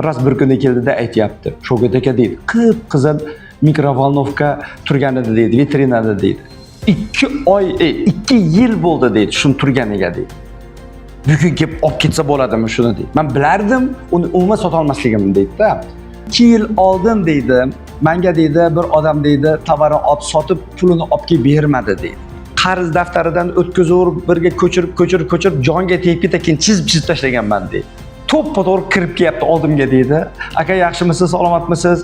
Ras bir kuni keldida aytyapti. Sho'gat aka deydi. Qip-qizil mikrovolnovka turgan edi deydi, vitrinada deydi. 2 yil bo'ldi deydi, shuni turganiga deydi. Bugun kelib olib ketsa bo'ladimi shuni deydi. Men bilardim, uni umuman sota olmasligimni deydi-da. 2 yil oldin deydi, menga deydi bir odam deydi, tovarni olib sotib, pulini olib kelib bermadi deydi. Qarz daftaridan o'tkazib, birga ko'chirib jonga tegib keyin chizib tashlaganman deydi. To'ppa-to'g'ri kirib kelyapti oldimga deydi. Aka yaxshimisiz, salomatmisiz?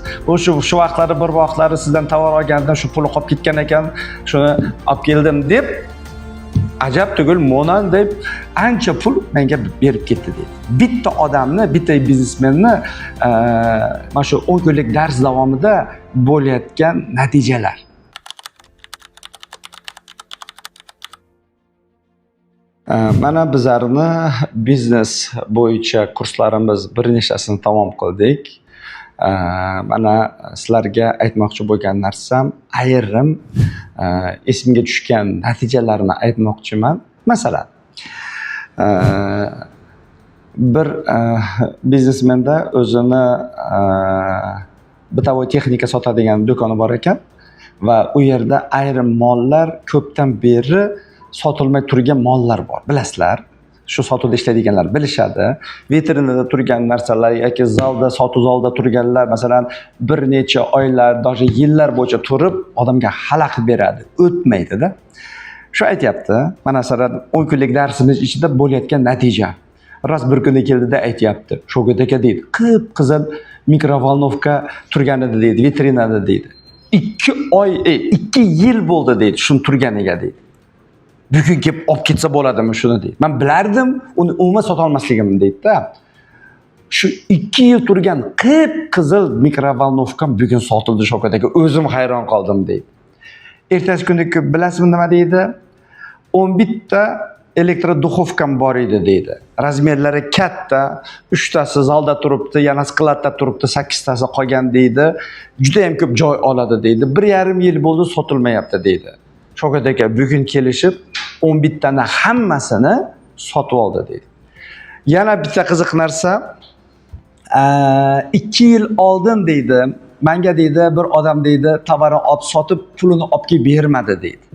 Shu vaqtlari bir vaqtlari sizdan tovar olgandan shu pulni qolib ketgan ekan, shuni olib keldim deb ajab tugul mo'nan deb ancha pul menga berib ketdi deydi. Bitta odamni, bitta biznesmenni mana shu 10 kunlik dars davomida bo'layotgan natijalar. Mana bizlarni biznes bo'yicha kurslarimiz bir nechasini tamom qildik. Mana sizlarga aytmoqchi bo'lgan narsam ayrim esimga tushgan natijalarni aytmoqchiman. Masalan, bir biznesmenda o'zini bitavoy texnika sotadigan do'koni bor ekan va u yerda ayrim mollar ko'pdan beri sotilmay turgan mollar bor. Bilasizlar, shu sotuvda ishlaydiganlar bilishadi. Vitrinada turgan narsalar yoki zalda, sotuv zalda turganlar, masalan, bir necha oylar, даже yillar bo'yicha turib, odamga xalaqit beradi, o'tmaydi-da. Shu aytyapti. Mana masalan, 10 kunlik darsimiz ichida bo'layotgan natija. Ras bir kuni keldida aytyapti. Sho'gat aka deydi. Qip-qizil mikrovolnovka turgan edi deydi, vitrinada deydi. 2 yil bo'ldi deydi, shuni turganiga deydi. Bugun kelib olib ketsa bo'ladimi shuni deydi. Men bilardim, uni umuman sota olmasligimni deydi-da. Shu 2 yil turgan qip-qizil mikrovolnovkam bugun sotildi Sho'gat aka. O'zim hayron qoldim deydi. Ertasi kuni bilasizmi nima deydi? 11 ta elektroduxovkam bor edi deydi. Razmerlari katta, 3 tasi zalda turibdi, yana skladda turibdi, 8 tasi qolgan deydi. Juda ham ko'p joy oladi deydi. 1,5 yil bo'ldi sotilmayapti deydi. Sho'gat aka bugun kelishib 11 tani hammasini sotib oldi deydi. Yana bitta qiziq narsa, 2 yil oldin deydi, menga deydi bir odam deydi, tovarni olib sotib, pulini olib kelib bermadi deydi.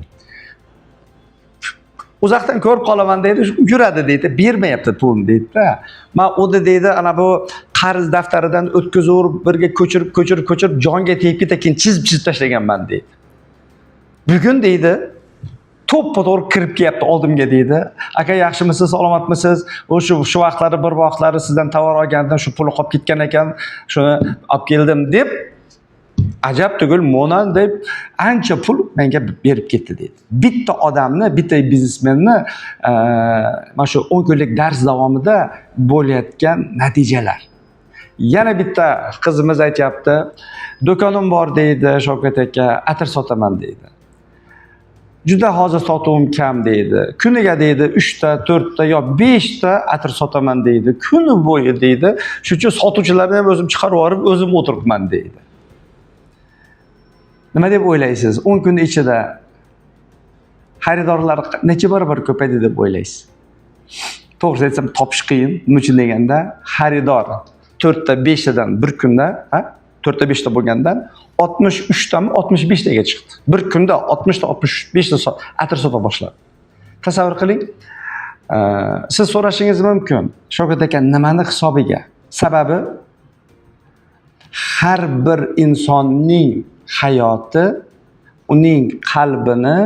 Uzoqdan ko'rib qolaman deydi, yuradi deydi, bermayapti pulni deydi-da. Men uni deydi, ana bu qarz daftaridan o'tkazib, birga ko'chirib jonga tegib keyin chizib tashlaganman deydi. Bugun deydi, to'ppa-to'g'ri kirib kelyapti oldimga deydi. Aka yaxshimisiz, salomatmisiz? Shu vaqtlari bir vaqtlari sizdan tovar olgandan shu pulni qolib ketgan ekan, shuni olib keldim deb ajab tugul mo'nan deb ancha pul menga berib ketdi deydi. Bitta odamni, bitta biznesmenni mana shu 10 kunlik dars davomida bo'layotgan natijalar. Yana bitta qizimiz aytyapti, do'konim bor deydi, Sho'gat aka, atir sotaman deydi. Juda hozir sotuvim kam deydi. Kuniga deydi 3 ta, 4 ta yo 5 ta atir sotaman deydi. Kuni bo'yi deydi. Shuning uchun sotuvchilarni ham o'zim chiqarib yorib, o'zim o'tiribman deydi. Nima deb o'ylaysiz? 10 kun ichida xaridorlar necha barobar ko'paydi deb o'ylaysiz? To'g'ri aytsam topish qiyin. Nima uchun deganda, xaridor 4 ta 5 tadan bir kunda, 4 ta 5 ta bo'lgandan 63 tami 65 taga chiqdi. Bir kunda 60 ta 65 ta atir sota boshladi. Tasavvur qiling. Siz so'rashingiz mumkin, Sho'gat aka nimani hisobiga? Sababi har bir insonning hayoti uning qalbini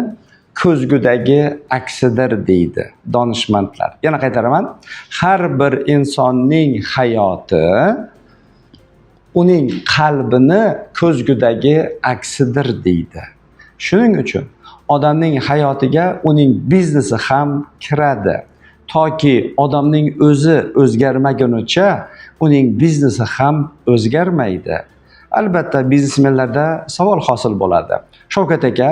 ko'zgudagi aksidir deydi donishmandlar. Yana qaytaraman. Har bir insonning hayoti uning qalbini ko'zgudagi aksidir deydi. Shuning uchun odamning hayotiga uning biznesi ham kiradi. Toki odamning o'zi o'zgarmagunicha uning biznesi ham o'zgarmaydi. Albatta biznesmenlarda savol hosil bo'ladi. Sho'gat aka,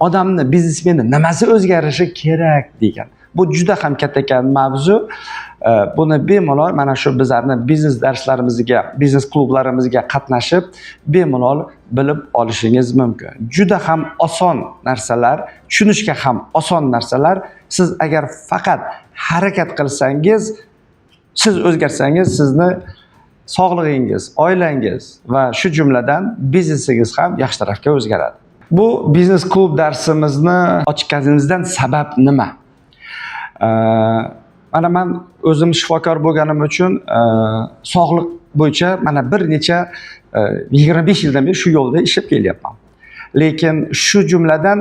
odamni biznesmeni nimasi o'zgarishi kerak degan. Bu juda ham katta mavzu. Buni bemalol mana shu bizlarni biznes darslarimizga, biznes klublarimizga qatnashib bemalol bilib olishingiz mumkin. Juda ham oson narsalar, tushunishga ham oson narsalar. Siz agar faqat harakat qilsangiz, siz o'zgarsangiz, sizni sog'lig'ingiz, oilangiz va shu jumladan biznesingiz ham yaxshi tarafga o'zgaradi. Bu biznes klub darsimizni ochganimizdan sabab nima? Mana men o'zim shifokor bo'lganim uchun sog'liq bo'yicha mana bir necha 25 yildan beri shu yo'lda ishlab kelyapman. Lekin shu jumladan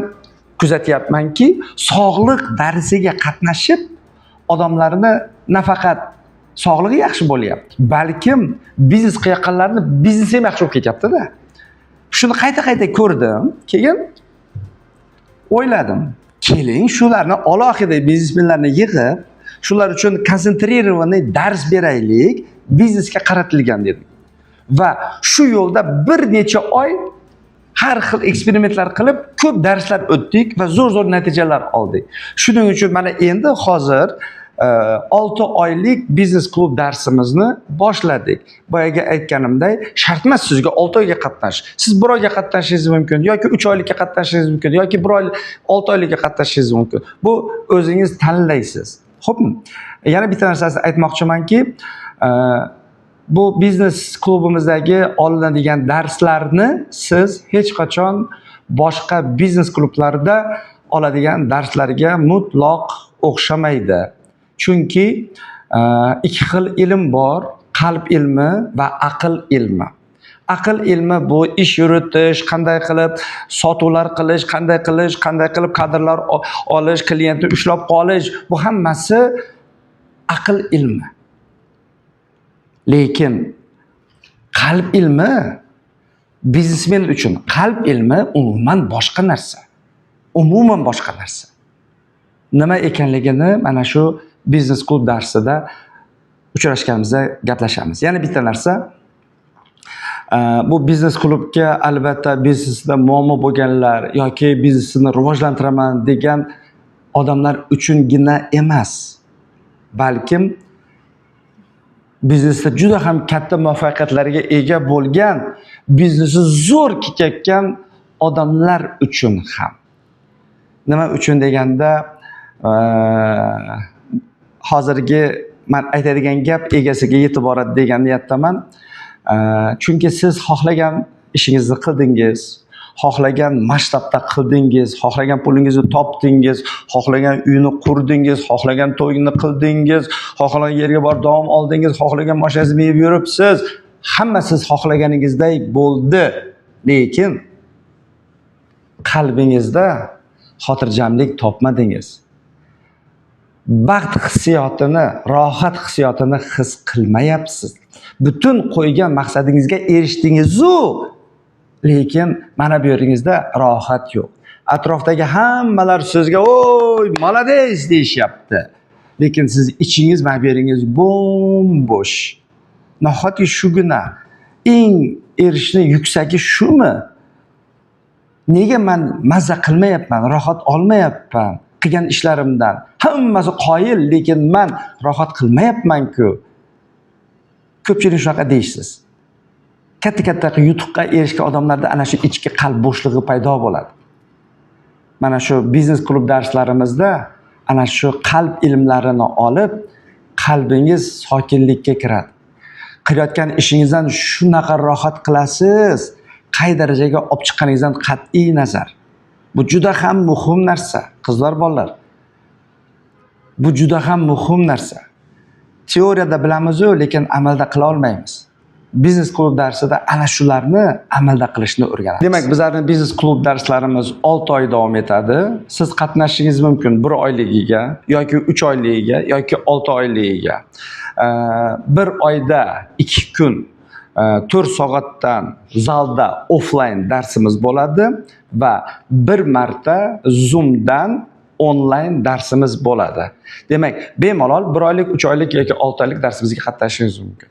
kuzatyapmanki, sog'liq darsiga qatnashib odamlarni nafaqat sog'lig'i yaxshi bo'lyapti, balkim biznes qilayotganlarni biznesi ham yaxshi bo'lib ketyapti-da. Shuni qayta-qayta ko'rdim, keyin o'yladim, keling shularni alohida biznesmenlarni yig'ib, shular uchun konsentrированный dars beraylik, biznesga qaratilgan dedim. Va shu yo'lda bir necha oy har xil eksperimentlar qilib, ko'p darslar o'tdik va zo'r natijalar oldik. Shuning uchun mana endi hozir 6 oylik biznes klub darsimizni boshladik. Boyaga aytganimday, shart emas sizga 6 oyga qatnash. Siz 1 oyga qatnashingiz mumkin, yoki 3 oylikka qatnashingiz mumkin, yoki 1 oy 6 oylikka qatnashingiz mumkin. Bu o'zingiz tanlaysiz. Xo'pmi? Yana bitta narsasini aytmoqchimanki, bu biznes klubimizdagi olinadigan darslarni siz hech qachon boshqa biznes klublarida oladigan darslarga mutlaq o'xshamaydi. Chunki ikki xil ilm bor, qalb ilmi va aql ilmi. Aql ilmi bu ish yuritish, qanday qilib sotuvlar qilish, qanday qilib kadrlar olish, klientni ushlab qolish, bu hammasi aql ilmi. Lekin qalb ilmi biznesmen uchun qalb ilmi umuman boshqa narsa. Umuman boshqa narsa. Nima ekanligini mana shu biznes klub darsida uchrashganimizda gaplashamiz. Yana bitta narsa, bu biznes klubga albatta biznesda muammo bo'lganlar yoki biznesini rivojlantiraman degan odamlar uchungina emas, balkim biznesda juda ham katta muvaffaqiyatlarga ega bo'lgan, biznesi zo'r ketayotgan odamlar uchun ham. Nima uchun deganda, hozirgi men aytadigan gap egasiga yetib boradi degan niyatdaman. Chunki siz xohlagan ishingizni qildingiz, xohlagan masshtabda qildingiz, xohlagan pulingizni topdingiz, xohlagan uyni qurdingiz, xohlagan to'yni qildingiz, xohlagan yerga borib davom oldingiz, xohlagan mashinangizni minib yuribsiz. Hamma siz xohlaganingizday bo'ldi. Lekin qalbingizda xotirjamlik topmadingiz. Baxt hissiyotini, rohat hissiyotini his qilmayapsiz. Butun qo'ygan maqsadingizga erishdingiz-u, lekin mana bu yeringizda rohat yo'q. Atrofdagi hammalar sizga "Oy, молодец" deyishyapti. Lekin siz ichingiz, mana bu yeringiz bo'sh. Nahotki shugina eng erishishni yuksagi shumi? Nega men mazza qilmayapman, rohat olmayapman qilgan ishlarimdan? Hammasi qoyil, lekin men rohat qilmayapman-ku. Ko'pchilik shunaqa deysiz. Katta yutuqqa erishgan odamlarda ana shu ichki qalb bo'shlig'i paydo bo'ladi. Mana shu biznes klub darslarimizda ana shu qalb ilmlarini olib, qalbingiz sokinlikka kiradi. Qilayotgan ishingizdan shunaqa rohat qilasiz, qay darajaga olib chiqqaningizdan qat'iy nazar. Bu juda ham muhim narsa, qizlar, bolalar. Bu juda ham muhim narsa. Teoriyada bilamiz-ku, lekin amalda qila olmaymiz. Biznes klub darsida ana shularni amalda qilishni o'rganamiz. Demak, bizlarning biznes klub darslarimiz 6 oy davom etadi. Siz qatnashishingiz mumkin 1 oyligiga yoki 3 oyligiga yoki 6 oyligiga. 1 oyda 2 kun 4 soatdan zalda offline darsimiz bo'ladi va 1 marta Zoomdan onlayn darsimiz bo'ladi. Demak, bemalol 1 oylik, 3 oylik yoki 6 oylik darsimizga qatnashishingiz mumkin.